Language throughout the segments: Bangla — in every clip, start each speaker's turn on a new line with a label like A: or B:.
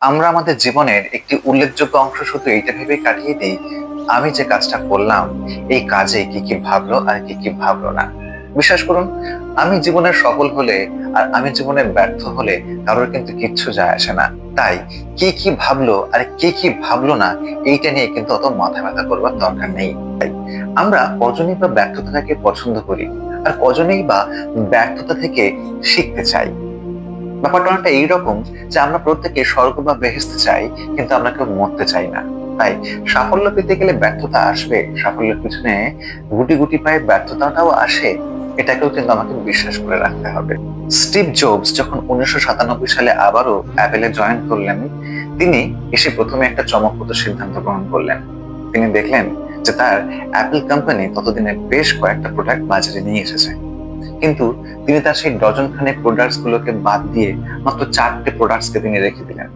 A: আমরা আমাদের জীবনের একটি উল্লেখযোগ্য অংশ শুধু এইটা ভেবে কাটিয়ে দিই, আমি যে কাজটা করলাম এই কাজে কি কি ভাবলো আর কি কি ভাবলো না। বিশ্বাস করুন, আমি জীবনে সফল হলে আর আমি জীবনে ব্যর্থ হলে কারোর কিন্তু কিচ্ছু যায় আসে না। তাই কে কি ভাবলো আর কে কি ভাবলো না, এইটা নিয়ে কিন্তু অত মাথা ব্যথা করবার দরকার নেই। তাই আমরা কজনই বা ব্যর্থতাকে পছন্দ করি, আর কজনই বা ব্যর্থতা থেকে শিখতে চাই। ব্যাপারটা অনেকটা এইরকম যে আমরা প্রত্যেকে স্বর্গ বা বেহেশতে চাই, কিন্তু আমরা কেউ মরতে চাই না। তাই সাফল্য পেতে গেলে ব্যর্থতা আসবে, সাফল্যের পিছনে গুটি গুটি পায়ে ব্যর্থতাটাও আসে, এটাকেও কিন্তু আমাকে বিশ্বাস করে রাখতে হবে। স্টিভ জবস যখন 1997 সালে আবারও অ্যাপেলে জয়েন করলেন, তিনি এসে প্রথমে একটা চমকপ্রদ সিদ্ধান্ত গ্রহণ করলেন। তিনি দেখলেন যে তার অ্যাপল কোম্পানি ততদিনে বেশ কয়েকটা প্রোডাক্ট বাজারে নিয়ে এসেছে, কিন্তু তিনি তার সেই ডজন খানেক প্রোডাক্টস গুলোকে বাদ দিয়ে মাত্র 4টে প্রোডাক্টসকে তিনি রেখে দিলেন,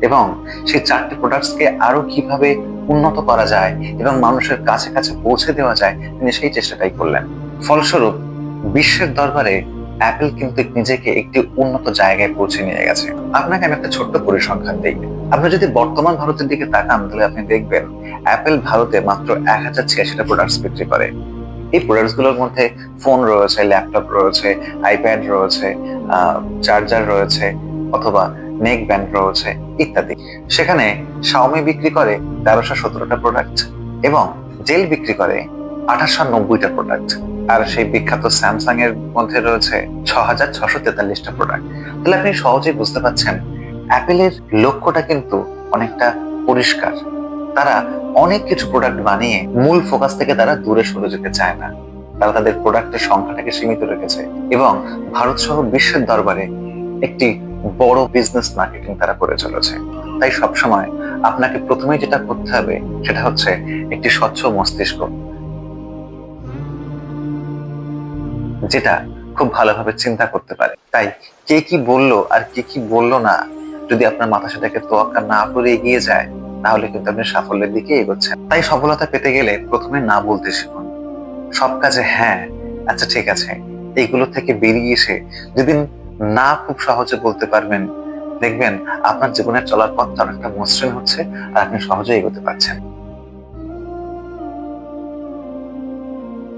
A: এবং সেই 4টে প্রোডাক্টসকে আরো কিভাবে উন্নত করা যায় এবং মানুষের কাছে কাছে পৌঁছে দেওয়া যায় তিনি সেই চেষ্টাটাই করলেন। ফলস্বরূপ বিশ্বের দরবারে অ্যাপল কিন্তু নিজেকে একটি উন্নত জায়গায় পৌঁছে নিয়ে গেছে। আপনাকে আমি একটা ছোট্ট পরিসংখ্যান দিই। আপনি যদি বর্তমান ভারতের দিকে তাকান তাহলে আপনি দেখবেন অ্যাপল ভারতে মাত্র 1086টা প্রোডাক্টস বিক্রি করে। এই প্রোডাক্টস গুলোর মধ্যে ফোন রয়েছে, ল্যাপটপ রয়েছে, আইপ্যাড রয়েছে, চার্জার রয়েছে, অথবা নেক ব্যান্ড রয়েছে ইত্যাদি। সেখানে শাওমি বিক্রি করে 1317টা প্রোডাক্ট এবং ডেল বিক্রি করে 2890টা প্রোডাক্ট। আর সেই বিখ্যাত স্যামসাং এর মধ্যে রয়েছে 6643টা প্রোডাক্ট। তাহলে আপনি সহজেই বুঝতে পারছেন অ্যাপেলের লক্ষ্যটা কিন্তু অনেকটা পরিষ্কার। তারা অনেক কিছু প্রোডাক্ট বানিয়ে মূল ফোকাস থেকে তারা দূরে সরে যেতে চায় না। তারা তাদের প্রোডাক্টের সংখ্যাটাকে সীমিত রেখেছে এবং ভারত সহ বিশ্বের দরবারে একটি বড় বিজনেস মার্কেটিং তারা করে চলেছে। তাই সবসময় আপনাকে প্রথমেই যেটা করতে হবে সেটা হচ্ছে একটি স্বচ্ছ মস্তিষ্ক, যেটা খুব ভালোভাবে চিন্তা করতে পারে। তাই কে কি বললো আর কে কি বললো না, যদি আপনার মাথা সেটাকে তোয়াক্কা না করে এগিয়ে যায়, তাহলে কিন্তু আপনি সাফল্যের দিকে এগোচ্ছেন। তাই সফলতা পেতে গেলে প্রথমে না বলতে শিখুন, সব কাজে হ্যাঁ, আচ্ছা ঠিক আছে, এইগুলো থেকে বেরিয়ে এসে যেদিন না খুব সহজে বলতে পারবেন, দেখবেন আপনার জীবনের চলার পথটা অনেকটা মসৃণ হচ্ছে আর আপনি সহজে এগোতে পারছেন।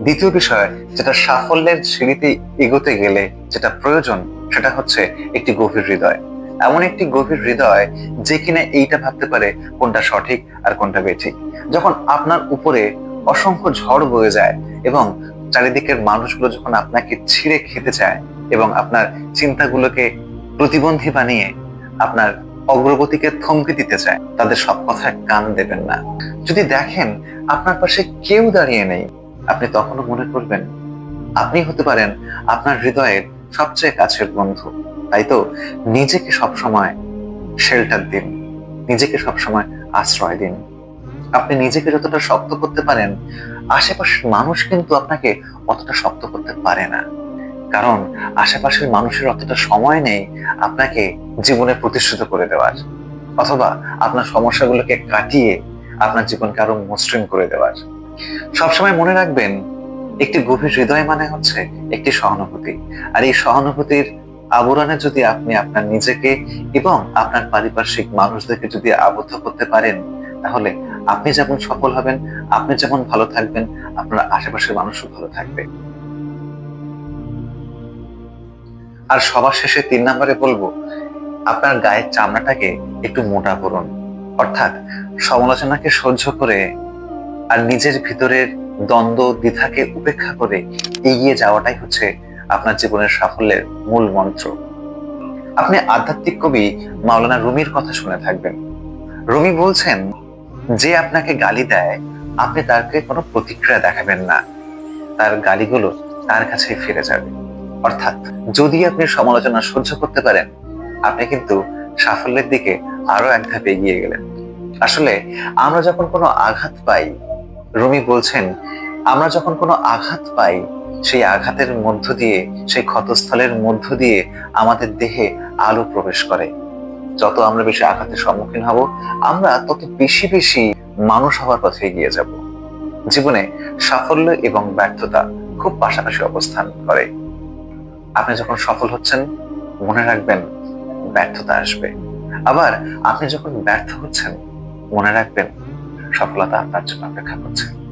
A: দ্বিতীয় বিষয়, যেটা সাফল্যের সিঁড়িতে এগোতে গেলে যেটা প্রয়োজন, সেটা হচ্ছে একটি গভীর হৃদয়। এমন একটি গভীর হৃদয় যে কিনা এইটা ভাবতে পারে কোনটা সঠিক আর কোনটা বেঠিক। যখন আপনার উপরে অসংখ্য ঝড় বয়ে যায় এবং চারিদিকের মানুষগুলো যখন আপনাকে ছিঁড়ে খেতে চায় এবং আপনার চিন্তাগুলোকে প্রতিবন্ধী বানিয়ে আপনার অগ্রগতিকে থমকে দিতে চায়, তাদের সব কথায় কান দেবেন না। যদি দেখেন আপনার পাশে কেউ দাঁড়িয়ে নেই, আপনি তখনও মনে করবেন আপনি হতে পারেন আপনার হৃদয়ের সবচেয়ে কাছের বন্ধু। তাই তো নিজেকে সবসময় শেল্টার দিন, নিজেকে সবসময় আশ্রয় দিন। আপনি নিজেকে যতটা শক্ত করতে পারেন, আশেপাশের মানুষ কিন্তু আপনাকে অতটা শক্ত করতে পারে না। কারণ আশেপাশের মানুষের অতটা সময় নেই আপনাকে জীবনে প্রতিষ্ঠিত করে দেওয়ার, অথবা আপনার সমস্যাগুলোকে কাটিয়ে আপনার জীবনকে আরো মসৃণ করে দেওয়ার। সবসময় মনে রাখবেন, একটি গভীর হৃদয় মানে হচ্ছে একটি সহানুভূতি। আর এই সহানুভূতির আবরণে যদি আপনি আপনার নিজেকে এবং আপনার পারিপার্শ্বিক মানুষদেরকে যদি আবদ্ধ করতে পারেন, তাহলে আপনি যেমন সফল হবেন, আপনি যেমন ভালো থাকবেন, আপনার আশেপাশের মানুষও ভালো থাকবে। আর সবার শেষে 3 নম্বরে বলবো, আপনার গায়ের চামড়াটাকে একটু মোটা করুন। অর্থাৎ সমালোচনাকে সহ্য করে আর নিজের ভিতরের দ্বন্দ্ব দ্বিধাকে উপেক্ষা করে এগিয়ে যাওয়াটাই হচ্ছে আপনার জীবনের সাফল্যের মূল মন্ত্র। আপনি আধ্যাত্মিক কবি মাওলানা রুমির কথা শুনে থাকবেন। রুমি বলছেন, যে আপনাকে গালি দেয় আপনি তাকে কোনো প্রতিক্রিয়া দেখাবেন না, তার গালিগুলো তার কাছে ফিরে যাবে। অর্থাৎ যদি আপনি সমালোচনা সহ্য করতে পারেন, আপনি কিন্তু সাফল্যের দিকে আরো এক ধাপ এগিয়ে গেলেন। আসলে আমরা যখন কোনো আঘাত পাই, রুমি বলছেন, আমরা যখন কোনো আঘাত পাই, সেই আঘাতের মধ্য দিয়ে, সেই ক্ষতস্থলের মধ্য দিয়ে আমাদের দেহে আলো প্রবেশ করে। যত আমরা বেশি আঘাতের সম্মুখীন হব, আমরা তত বেশি বেশি মানুষ হওয়ার পথে এগিয়ে যাব। জীবনে সাফল্য এবং ব্যর্থতা খুব পাশাপাশি অবস্থান করে। আপনি যখন সফল হচ্ছেন, মনে রাখবেন ব্যর্থতা আসবে। আবার আপনি যখন ব্যর্থ হচ্ছেন, মনে রাখবেন সফলতা আপনার জন্য অপেক্ষা করছে।